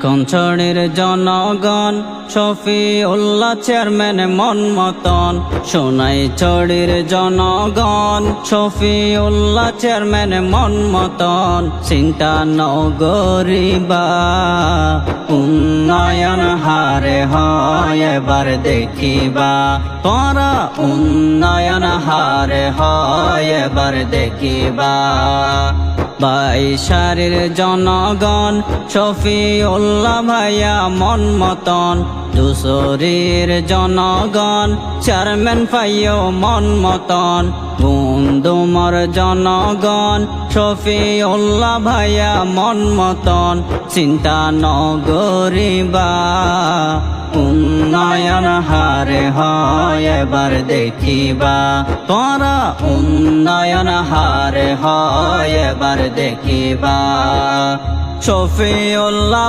কঞ্চড়ের জনগণ শফিউল্লাহ চেয়ারম্যান মন মতন। সোনাই চড়ির জনগণ শফিউল্লাহ চেয়ারম্যান মন মতন। চিন্তা নগরিবা উন্নয়ন হারে হয় এবার দেখিবা। তোরা উন্নয়ন হারে হয় এবার দেখিবা। বাইশারের জনগণ শফিউল্লাহ ভাইয়া মন মতন। দুশোরের জনগণ চেয়ারম্যান পাইও মন মতন। গুন্দুমর জনগণ শফিউল্লাহ ভাইয়া মন মতন। চিন্তা নগরিবা উন্নয়ন হারে হয় এবার দেখিবা। তোরা উন্নয়ন হারে হয় এবার দেখিবা। শফিউল্লাহ